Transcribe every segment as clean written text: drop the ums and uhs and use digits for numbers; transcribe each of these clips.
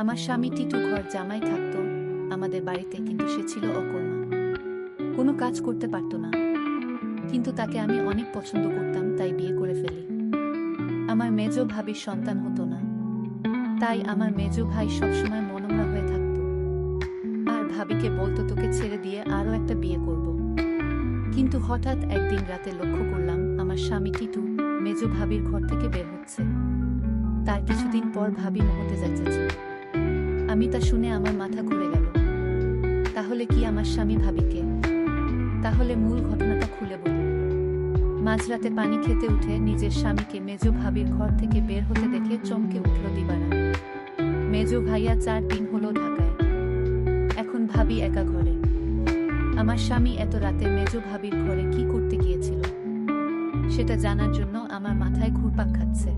আমার স্বামী টিটু ঘর জামাই থাকতো আমাদের বাড়িতে, কিন্তু সে ছিল অকর্মা, কোনো কাজ করতে পারত না। কিন্তু তাকে আমি অনেক পছন্দ করতাম, তাই বিয়ে করে ফেলি। আমার মেজ ভাবির সন্তান হতো না, তাই আমার মেজ ভাই সবসময় মনোমরা হয়ে থাকত আর ভাবিকে বলতো তোকে ছেড়ে দিয়ে আরও একটা বিয়ে করব। কিন্তু হঠাৎ একদিন রাতে লক্ষ্য করলাম আমার স্বামী টিটু মেজ ভাবির ঘর থেকে বের হচ্ছে। তার কিছুদিন পর ভাবি মহতে যাচ্ছে। আমি তা শুনে আমার মাথা ঘুরে গেল। তাহলে কি আমার স্বামী ভাবিকে? তাহলে মূল ঘটনাটা খুলে বলি। মাঝরাতে পানি খেতে উঠে নিজের স্বামীকে মেজ ভাবির ঘর থেকে বের হতে দেখে চমকে উঠল দিবারা। মেজ ভাইয়া 4 দিন হলো ঢাকায়, এখন ভাবি একা ঘরে। আমার স্বামী এত রাতে মেজ ভাবির ঘরে কি করতে গিয়েছিল সেটা জানার জন্য আমার মাথায় ঘুরপাক খাচ্ছে।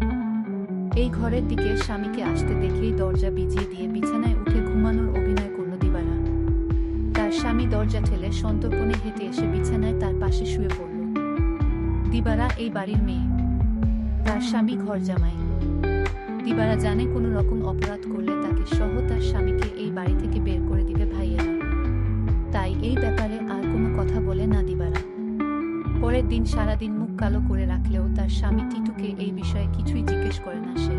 এই ঘরের দিকে স্বামীকে আসতে দেখেই দরজা বিজিয়ে দিয়ে বিছানায় উঠে ঘুমানোর অভিনয় করল দিবারা। তার স্বামী দরজা ঠেলে সন্তর্পণে হেঁটে এসে বিছানায় তার পাশে শুয়ে পড়ল। দিবারা এই বাড়ির মেয়ে, তার স্বামী ঘর জামাই। দিবারা জানে কোনো রকম অপরাধ করলে তাকে সহ তার স্বামীকে এই বাড়ি থেকে বের করে দিবে ভাইয়েরা, তাই এই ব্যাপারে আর কোনো কথা বলে না দিবারা। পরের দিন সারাদিন মুখ কালো করে রাখলেও তার স্বামী টিটুকে এই বিষয়ে কিছুই জিজ্ঞেস করে না সে।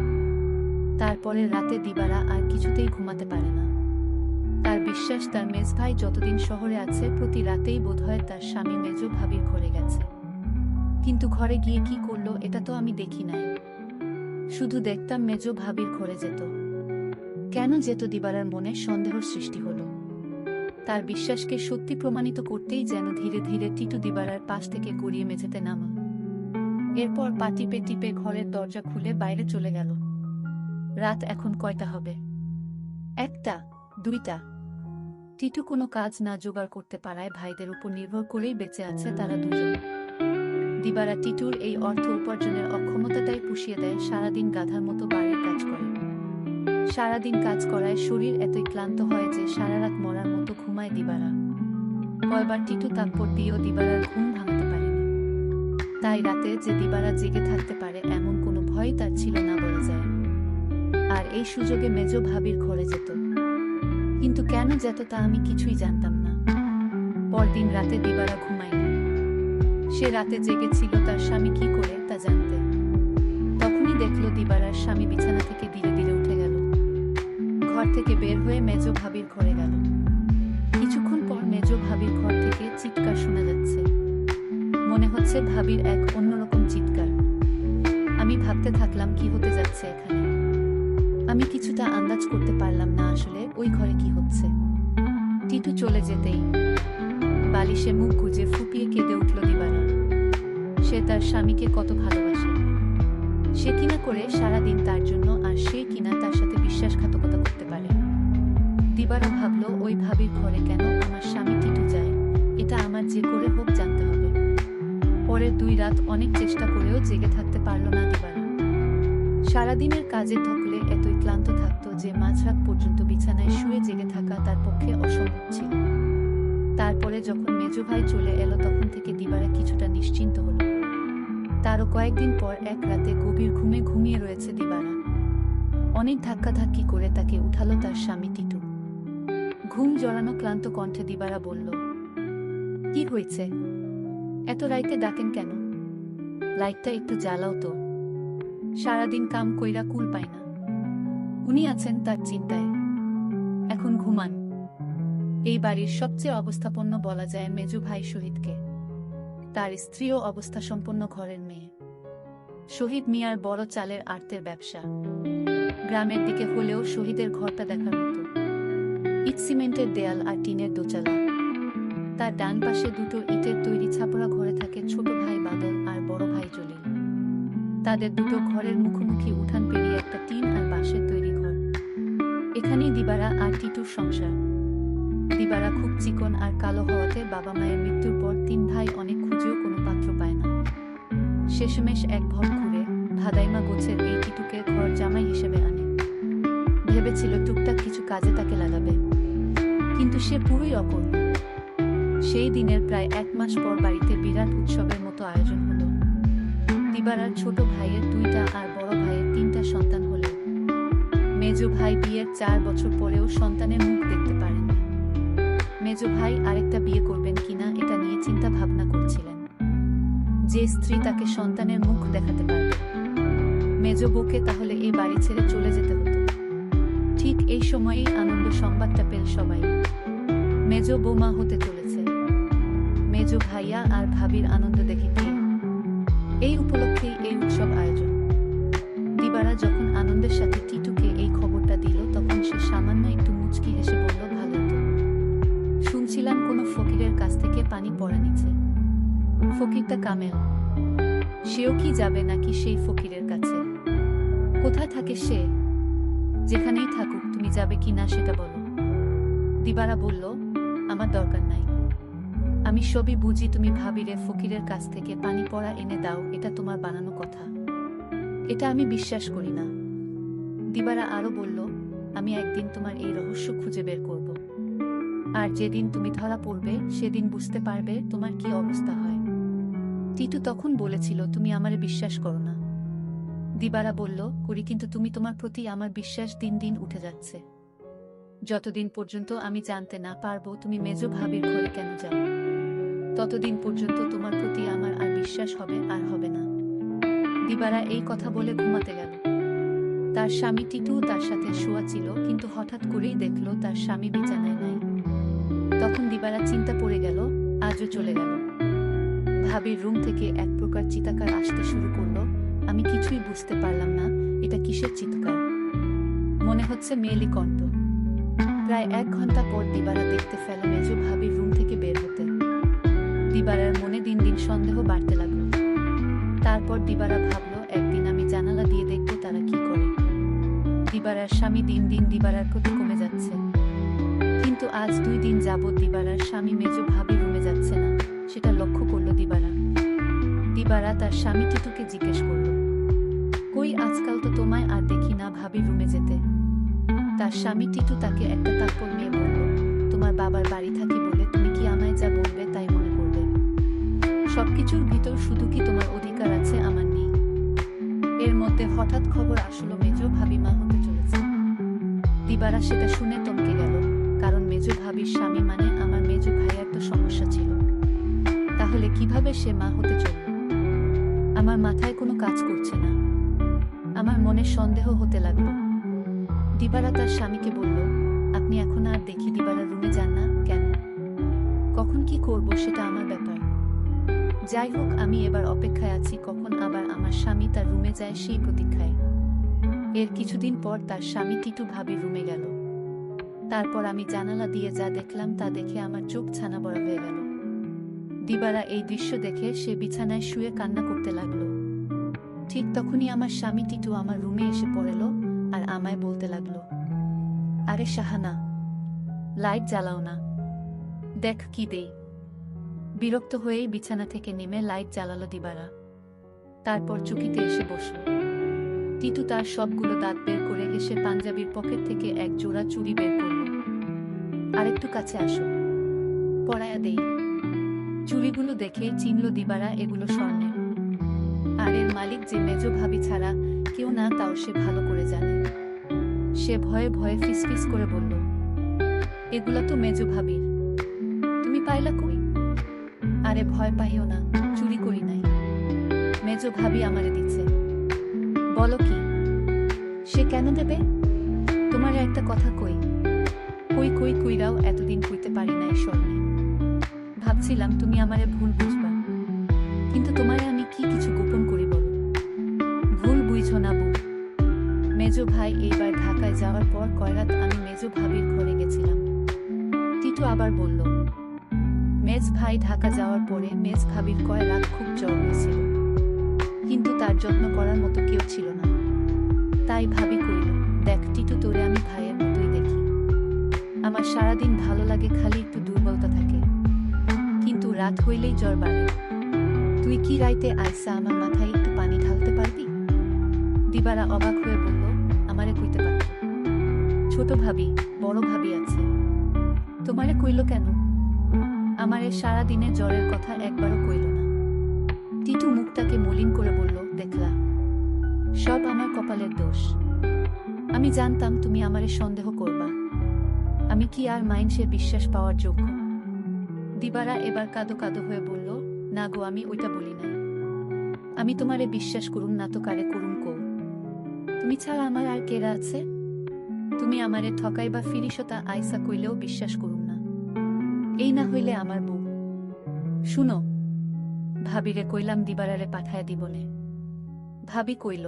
তারপরের রাতে দিবারা আর কিছুতেই ঘুমাতে পারে না। তার বিশ্বাস তার মেজ ভাই যতদিন শহরে আছে প্রতি রাতেই বোধহয় তার স্বামী মেজ ভাবির ঘরে গেছে। কিন্তু ঘরে গিয়ে কি করলো এটা তো আমি দেখি নাই, শুধু দেখতাম মেজ ভাবির ঘরে যেত। কেন যেত দিবারার মনে সন্দেহের সৃষ্টি হলো। তার বিশ্বাসকে সত্যি প্রমাণিত করতেই যেন ধীরে ধীরে টিটু দিবারার পাশ থেকে গড়িয়ে মেঝেতে নামল। এরপর পা টিপে টিপে ঘরের দরজা খুলে বাইরে চলে গেল। রাত এখন কয়টা হবে? 1টা, 2টা। টিটু কোনো কাজ না জোগাড় করতে পারায় ভাইদের উপর নির্ভর করেই বেঁচে আছে তারা দুজন। দিবারা টিটুর এই অর্থ উপার্জনের অক্ষমতাটাই পুষিয়ে দেয়, সারাদিন গাধার মতো বাড়ির কাজ করে। সারাদিন কাজ করায় শরীর এতই ক্লান্ত হয় যে সারারাত মরার মতো ঘুমায় দিবারা। কয়বার টিটু তাপ্পর দিয়েও দিবারার ঘুম ভাঙাতে পারেনি। তাই রাতে যে দিবারা জেগে থাকতে পারে এমন কোনো ভয় তার ছিল না বলা যায়। আর এই সুযোগে মেজ ভাবির ঘরে যেত। কিন্তু কেন যেত তা আমি কিছুই জানতাম না। পরদিন রাতে দিবারা ঘুমায়নি। সে রাতে জেগেছিল তার স্বামী কি করে তা জানতে। তখনই দেখল দিবারার স্বামী বিছানা থেকে ধীরে ধীরে উঠে গেল। ঘর থেকে বের হয়ে মেজ ভাবির ঘরে গেল। কিছুক্ষণ পর মেজ ভাবির ঘর থেকে চিৎকার শোনা যাচ্ছে। মনে হচ্ছে ভাবির এক অন্যরকম চিৎকার। আমি ভাবতে থাকলাম কি হতে যাচ্ছে এখানে। আমি কিছুটা আন্দাজ করতে পারলাম না আসলে ওই ঘরে কি হচ্ছে। টিটু চলে যেতেই বালিশে মুখ গুজে ফুপিয়ে কেঁদে উঠল দিবারা। সে তার স্বামীকে কত ভালোবাসে, সে কিনা করে সারাদিন তার জন্য, আর সে কিনা তার সাথে বিশ্বাসঘাতকতা করতে পারে। দিবারা ভাবল ওই ভাবির ঘরে কেন আমার স্বামী টিটু যায়, এটা আমার যে করে হোক জানতে হবে। পরের 2 রাত অনেক চেষ্টা করেও জেগে থাকতে পারল না দিবারা। সারাদিনের কাজে ধকলে এতই ক্লান্ত থাকত যে মাঝরাত পর্যন্ত বিছানায় শুয়ে জেগে থাকা তার পক্ষে অসম্ভব ছিল। তারপরে যখন মেজ ভাই চলে এলো তখন থেকে দিবারা কিছুটা নিশ্চিন্ত হল। তারও কয়েকদিন পর এক রাতে গভীর ঘুমে ঘুমিয়ে রয়েছে দিবারা। অনেক ধাক্কাধাক্কি করে তাকে উঠালো তার স্বামী টিটু। ঘুম জড়ানো ক্লান্ত কণ্ঠে দিবারা বলল, কি হয়েছে? এত রাইতে ডাকেন কেন? লাইটটা একটু জ্বালাও তো। সারাদিন কাম কইরা কুল পায় না। উনি আছেন তার চিন্তায়, এখন ঘুমান। এই বাড়ির সবচেয়ে অবস্থাপন্ন বলা যায় মেজু ভাই শহীদকে। তার স্ত্রীও অবস্থাসম্পন্ন ঘরের মেয়ে। শহীদ মিয়ার বড় চালের আড়তের ব্যবসা। গ্রামের দিকে হলেও শহীদের ঘরটা দেখার মতো। ইট সিমেন্টের দেয়াল আর টিনের দোচালা। তার ডান পাশে 2টো ইটের তৈরি ছাপড়া ঘরে থাকে ছোট ভাই বাদল আর বড় ভাই জলিল। তাদের 2টো ঘরের মুখোমুখি উঠান পেরিয়ে একটা টিন আর বাঁশের তৈরি ঘর। এখানেই দিবারা আর টিটুর সংসার। দিবারা খুব চিকন আর কালো হওয়াতে বাবা মায়ের মৃত্যুর পর 3 ভাই অনেক খুঁজেও কোনো পাত্র পায় না। শেষমেশ এক ভর ঘুরে ভাদাইমা গোছের এই টিটুকে ঘর জামাই হিসেবে আনে। ভেবেছিল টুকটাক কিছু কাজে তাকে লাগাবে, কিন্তু সে পুরোই অকর্মা। সেই দিনের প্রায় 1 মাস পর বাড়িতে বিরাট উৎসবের মতো আয়োজন হলো। দিবারার ছোট ভাইয়ের 2টা আর বড় ভাইয়ের 3টা সন্তান হলেও মেজো ভাই বিয়ের 4 বছর পরেও সন্তানের মুখ দেখতে পারেননি। মেজো ভাই আরেকটা বিয়ে করবেন কিনা এটা নিয়ে চিন্তা ভাবনা করছিলেন। যে স্ত্রী তাকে সন্তানের মুখ দেখাতে পারবে, মেজো বউকে তাহলে এই বাড়ি ছেড়ে চলে যেতে হতো। ঠিক এই সময়েই আনন্দ সংবাদটা পেল সবাই। মেজো বৌমা হতে চলেছে। মেজো ভাইয়া আর ভাবির আনন্দ দেখে কে? এই উপলক্ষেই এই উৎসব আয়োজন। দিবারা যখন আনন্দের সাথে টিটুকে এই খবরটা দিল তখন সে সামান্য একটু মুচকি হেসে বলল, ভালো তো। শুনছিলাম কোনো ফকিরের কাছ থেকে পানি পড়া নিচে। ফকিরটা কামেল। সেও কি যাবে নাকি সেই ফকিরের কাছে? কোথায় থাকে সে? যেখানেই থাকুক, তুমি যাবে কি না সেটা বলো। দিবারা বলল, আমার দরকার নাই। আমি সবই বুঝি। তুমি ভাবিরে ফকিরের কাছ থেকে পানি পড়া এনে দাও, এটা তোমার বানানো কথা। এটা আমি বিশ্বাস করি না। দিবারা আরো বলল, আমি একদিন তোমার এই রহস্য খুঁজে বের করব। আর যেদিন তুমি ধরা পড়বে সেদিন বুঝতে পারবে তোমার কি অবস্থা হয়। টিটু তখন বলেছিল, তুমি আমারে বিশ্বাস করো না। দিবারা বলল, করি, কিন্তু তুমি তোমার প্রতি আমার বিশ্বাস দিন দিন উঠে যাচ্ছে। যতদিন পর্যন্ত আমি জানতে না পারবো তুমি মেজো ভাবির ঘরে কেন যাও, ততদিন পর্যন্ত তোমার প্রতি আমার আর বিশ্বাস হবে আর হবে না। দিবারা এই কথা বলে ঘুমাতে গেল। তার স্বামী টিটু তার সাথে শোয়া ছিল, কিন্তু হঠাৎ করেই দেখল তার স্বামী বিছানায় নাই। তখন দিবারা চিন্তা পড়ে গেল, আজও চলে গেল। ভাবির রুম থেকে এক প্রকার চিৎকার আসতে শুরু করলো। আমি কিছুই বুঝতে পারলাম না এটা কিসের চিৎকার। মনে হচ্ছে মেয়েলি কণ্ঠ। প্রায় 1 ঘন্টা পর দিবারা দেখতে পেল মেজো ভাবির রুম থেকে বের হতে। দিবারার মনে দিন দিন সন্দেহ বাড়তে লাগলো। তারপর দিবারা ভাবল, একদিন আমি জানালা দিয়ে দেখব তারা কি করে। দিবারার স্বামী দিন দিন দিবারার প্রতি কমে যাচ্ছে। কিন্তু আজ 2 দিন যাবৎ দিবারার স্বামী মেজো ভাবি রুমে যাচ্ছে না, সেটা লক্ষ্য করল দিবারা। দিবারা তার স্বামী টিটুকে জিজ্ঞেস করল, কই, আজকাল তো তোমায় আর দেখি না ভাবি রুমে যেতে। তার স্বামী টিটু তাকে একটা তাপ্পড় মেয়ে বলল, তোমার বাবার বাড়ি থাকি বলে তুমি কি আমায় যা বলবে তাই মনে করবে? সবকিছুর ভিতর শুধু কি তোমার অধিকার আছে, আমার নেই? এর মধ্যে হঠাৎ খবর আসলো মেজো ভাবি মা হতে চলেছে। দিবারা সেটা শুনে থমকে গেল, কারণ মেজো ভাবির স্বামী মানে আমার মেজো ভাইয়ার তো সমস্যা ছিল। তাহলে কিভাবে সে মা হতে চলল? আমার মাথায় কোনো কাজ করছে না। আমার মনে সন্দেহ হতে লাগলো। দিবারা তার স্বামীকে বলল, আপনি এখন আর দেখি দিবারা রুমে যান না কেন? কখন কি করব সেটা আমার ব্যাপার। যাই হোক, আমি এবার অপেক্ষায় আছি কখন আবার আমার স্বামী তার রুমে যায় সেই প্রতীক্ষায়। এর কিছুদিন পর তার স্বামী টিটু ভাবি রুমে গেল। তারপর আমি জানালা দিয়ে যা দেখলাম তা দেখে আমার চোখ ছানা বড়া হয়ে গেল। দিবারা এই দৃশ্য দেখে সে বিছানায় শুয়ে কান্না করতে লাগলো। ঠিক তখনই আমার স্বামী টিটু আমার রুমে এসে পড়ল আর আমায় বলতে লাগলো, আরে শাহানা, লাইট জ্বালাও না, দেখ কি দেই। বিরক্ত হয়েই বিছানা থেকে নেমে লাইট জ্বালালো দিবারা। তারপর চুকিতে এসে বসল। টিটু তার সবগুলো দাঁত বের করে এসে পাঞ্জাবির পকেট থেকে এক জোড়া চুড়ি বের করল। আরেকটু কাছে আসো, পরায়া দেই। চুড়িগুলো দেখে চিনল দিবারা এগুলো স্বর্ণের। আর এর মালিক যে মেজো ভাবি ছাড়া কেউ না, তাও সে ভালো করে জানে। সে ভয়ে ভয়ে ফিসফিস করে বলল, এগুলা তো মেজো ভাবির, তুমি পাইলা কই? আরে ভয় পাইও না, চুরি করি নাই, মেজো ভাবি আমারে দিচ্ছে। বলো কি? সে কেন দেবে? তোমার একটা কথা কই। কই কই কইরাও এতদিন কইতে পারি নাই স্বর্ণে। ভাবছিলাম তুমি আমারে ভুল বুঝবা, কিন্তু তোমারে আমি কি কিছু গোপন করি বলো? ভুল বুঝো না বউ। মেজো ভাই এইবার ঢাকায় যাওয়ার পর কয়রাত আমি মেজো ভাবির ঘরে গেছিলাম। টিটু আবার বলল, মেজ ভাই ঢাকা যাওয়ার পরে মেজ ভাবির কয় রাত খুব জ্বর হয়েছিল, কিন্তু তার যত্ন করার মতো কেউ ছিল না। তাই ভাবি কইল, দেখ টিটু, তোরে আমি ভাইয়ের মতোই দেখি। আমার সারাদিন ভালো লাগে, খালি একটু দুর্বলতা থাকে, কিন্তু রাত হইলেই জ্বর বাড়ে। তুই কি রাইতে আইসা আমার মাথায় একটু পানি ঢালতে পারবি? দিবারা অবাক হয়ে বলল, আমারে কইতে পারত? ছোট ভাবি, বড় ভাবি আছে, তোমারে কইল কেন? আমারে সারাদিনে জ্বরের কথা একবারও কইল না। টিটু মুখটাকে মলিন করে বলল, দেখলা, সব আমার কপালের দোষ। আমি জানতাম তুমি আমারে সন্দেহ করবা। আমি কি আর মাইন্ডসে বিশ্বাস পাওয়ার যোগ্য? দিবারা এবার কাঁদো কাঁদো হয়ে বলল, না গো, আমি ওইটা বলি নাই। আমি তোমারে বিশ্বাস করুম না তো কারে করুম কও? তুমি ছাড়া আমার আর কেরা আছে? তুমি আমারে ঠকাই বা ফিরিসতা আইসা কইলেও বিশ্বাস করুম না। এই না হইলে আমার বউ। শুনো, ভাবিরে কইলাম দিবারারে পাঠায় দিবনে। ভাবি কইল,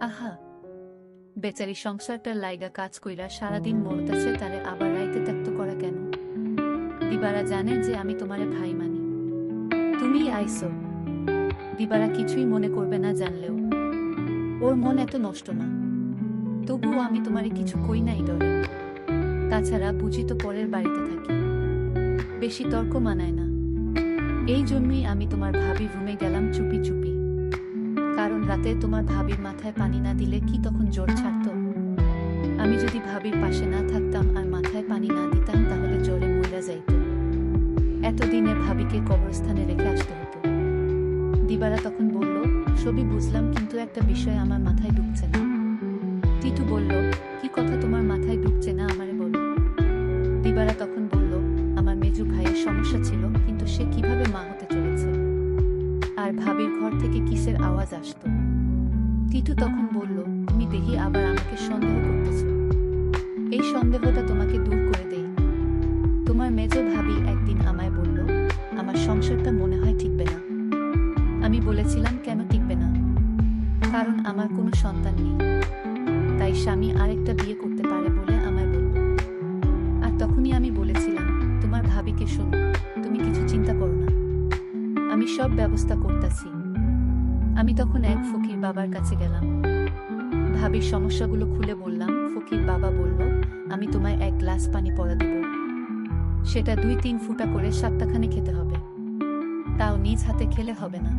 আহা, বেচারি সংসারটার লাইগা কাজ কইরা সারাদিন মরতাছে, তারে আবার রাইতে ত্যাক্ত করা কেন? দিবারা জানে যে আমি তোমারে ভাই মানি। তুমি আইসো, দিবারা কিছুই মনে করবে না জানলেও। ওর মন এত নষ্ট না। তবুও আমি তোমারে কিছু কই নাই ডরে। তাছাড়া বুঝি তো পরের বাড়িতে থাকি, বেশি তর্ক মানায় না। এই জন্যই আমি তোমার ভাবির রুমে গেলাম চুপি চুপি। কারণ রাতে তোমার ভাবির মাথায় পানি না দিলে কি তখন জ্বর ছাড়ত? আমি যদি ভাবির পাশে না থাকতাম আর মাথায় পানি না দিতাম তাহলে জ্বরে মইরা যাইত। এতদিনে ভাবিকে কবরস্থানে রেখে আসতে হতো। দিবারা তখন বলল, সবই বুঝলাম, কিন্তু একটা বিষয় আমার মাথায় ঢুকছে না। টিটু বলল, কি কথা তোমার মাথায় ঢুকছে না আমারে বলো। দিবারা তখন বলল, আমার মেজু ভাইয়ের সমস্যা ছিল, কিন্তু সে কিভাবে মা হতে চলেছে। আর ভাবির ঘর থেকে কিসের আওয়াজ আসতো। টিটু তখন বলল, তুমি দেখি আবার আমাকে সন্দেহ করতেছ। এই সন্দেহটা তোমাকে দূর করে দেই। তোমার মেজো ভাবি একদিন আমায় বলল, আমার সংসারটা মনে হয় টিকবে না। আমি বলেছিলাম, কেন টিকবে না? কারণ আমার কোনো সন্তান নেই, তাই স্বামী আরেকটা বিয়ে করতে পারে বলে আমায় বলল। আর তখনই আমি বলেছিলাম, তোমার ভাবিকে শোনো, তুমি কিছু চিন্তা করো না, আমি সব ব্যবস্থা করতেছি। আমি তখন এক ফকির বাবার কাছে গেলাম। ভাবির সমস্যাগুলো খুলে বললাম। ফকির বাবা বলল, আমি তোমায় এক গ্লাস পানি পড়া দেব। সেটা 2-3 ফুটা করে 7টাখানে খেতে হবে। তাও নিজ হাতে খেলে হবে না,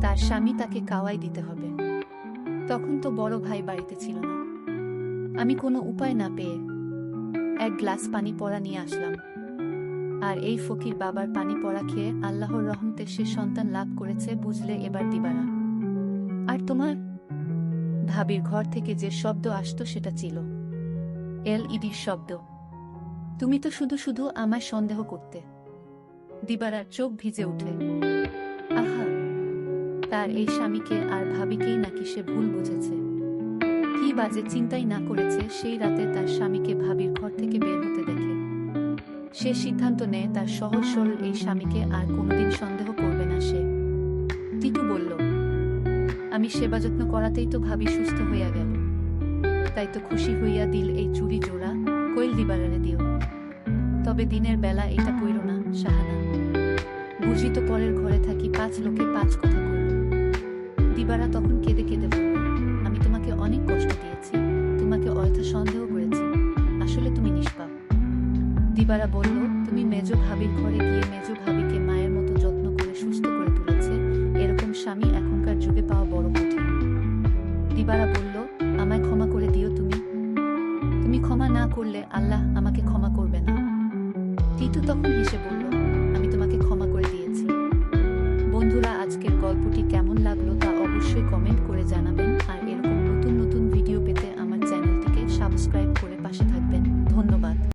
তার স্বামী তাকে কাওয়াই দিতে হবে। তখন তো বড় ভাই বাড়িতে ছিল না। আমি কোনো উপায় না পেয়ে এক গ্লাস পানি পড়া নিয়ে আসলাম। আর এই ফকির বাবার পানি পড়া খেয়ে আল্লাহর রহমতে সে সন্তান লাভ করেছে, বুঝলে এবার দিবারা? আর তোমার ভাবির ঘর থেকে যে শব্দ আসতো সেটা ছিল LED শব্দ। তুমি তো শুধু শুধু আমায় সন্দেহ করতে। দিবারার চোখ ভিজে উঠে। আহা, তার এই স্বামীকে আর ভাবিকেই নাকি সে ভুল বুঝেছে। কি বাজে চিন্তাই না করেছে সেই রাতে তার স্বামীকে ভাবির ঘর থেকে বের হতে দেখে। সে সিদ্ধান্ত নেয় তার সহজ সরল এই স্বামীকে আর কোনোদিন সন্দেহ করবে না সে। টিটু বলল, আমি সেবা যত্ন করাতেই তো ভাবি সুস্থ হইয়া গেল। তাই তো খুশি হইয়া দিল এই চুরি জোড়া, কইল দিবারারে দিও। তবে দিনের বেলা এটা কইরো না শাহানা। বুঝি তো পরের ঘরে থাকি, 5 লোকে 5 কথা কইল। দিবারা তখন কেঁদে কেঁদে বলল, আমি তোমাকে অনেক কষ্ট দিয়েছি, তোমাকে অযথা সন্দেহ করেছি, আসলে তুমি নিষ্পাপ। দিবারা বলল, তুমি মেজো ভাবির ঘরে গিয়ে মেজো ভাবিকে মায়ের মতো যত্ন করে সুস্থ করে তুলেছে, এরকম স্বামী এখনকার যুগে পাওয়া বড় কঠিন। দিবারা বলল, আমায় ক্ষমা করে দিও তুমি। তুমি ক্ষমা না করলে আল্লাহ আমাকে ক্ষমা করবে না। টিটু তখন হেসে বলল,